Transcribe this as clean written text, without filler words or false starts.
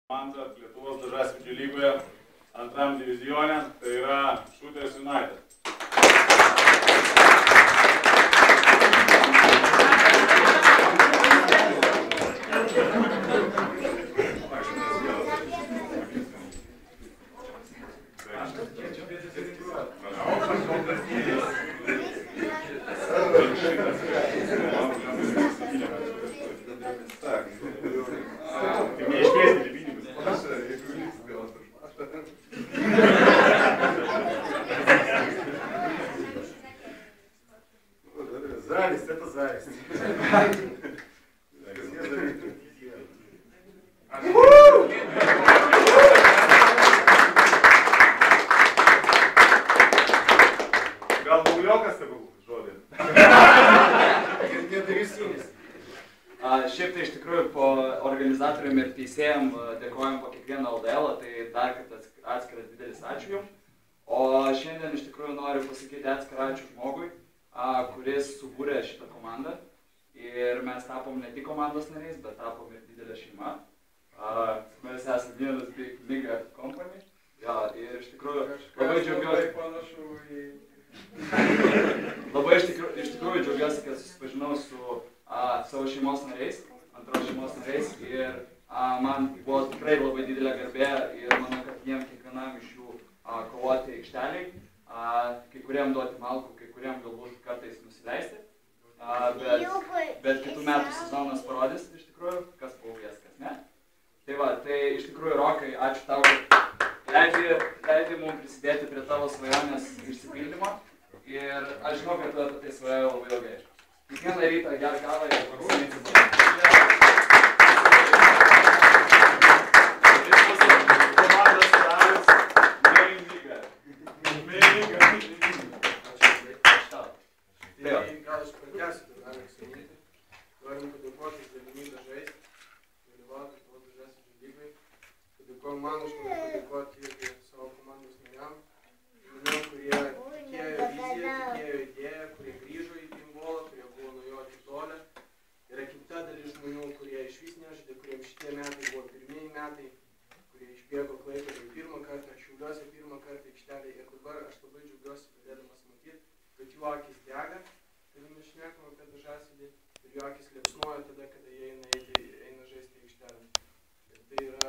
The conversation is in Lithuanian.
Komanda Lietuvos Dažasvydžio lygoje antram divizione, tai yra Šutės United. Зависть, это зависть. Gal naujokas tegul žodį? Nedarysinis. Šiaip tai iš tikrųjų po organizatoriam ir teisėjam dėkojam po kiekvieną LDL, tai dar kartą atskiras didelis ačiū jums. O šiandien iš tikrųjų noriu pasakyti atskirą ačiū žmogui, kuris subūrė šitą komandą. Ir mes tapom ne tik komandos nariais, bet tapom ir didelė šeima. Mes esame vienas Big Miga Company. Ir iš tikrųjų labai džiaugiuosi. Labai iš tikrųjų džiaugiuosi, kad susipažinau su savo šeimos nariais, antros šeimos nariais. Ir man buvo tikrai labai didelė garbė ir manau, kad jiem kiekvienam iš jų kovoti aikšteliai. Kai kuriem duoti malkų, kai kuriem galbūt kartais nusileisti. Bet kitų metų sezonas parodys iš tikrųjų, kas paugės, kas ne. Tai va, tai iš tikrųjų, Rokai, ačiū tau, kad leidai mums prisidėti prie tavo svajonės išsipildymo. Ir aš žinau, kad tu apie tai svajojai labai ilgai. Kiekvieną rytą gerk kavą ir paruošinėti balą. Komandos dalis Meilinga. Tai gal aš pratęsiu, dar atsiminti. Norim padėkoti už galimybę žaisti, dalyvauti Lietuvos Dažasvydžio lygoje. Padėkojom man, aš noriu padėkoti irgi savo komandos nariam. Žmonėm, kurie tikėjo viziją, tikėjo idėją, kurie grįžo į Timbolą, kurie buvo nuo jo atitolę. Yra kita dalis žmonių, kurie išvis nežaidė, kuriems šitie metai buvo pirmieji metai, kurie išbėgo Klaipėdoje pirmą kartą, Šiauliuose pirmą kartą aikštelėje. Ir dabar aš labai džiaugiuosi galėdamas matyti, kad jų akis dega, kada mes šnekam apie Dažasvydį, ir jų akis liepsnoja tada, kada jie eina žaisti aikštelę. Ir tai yra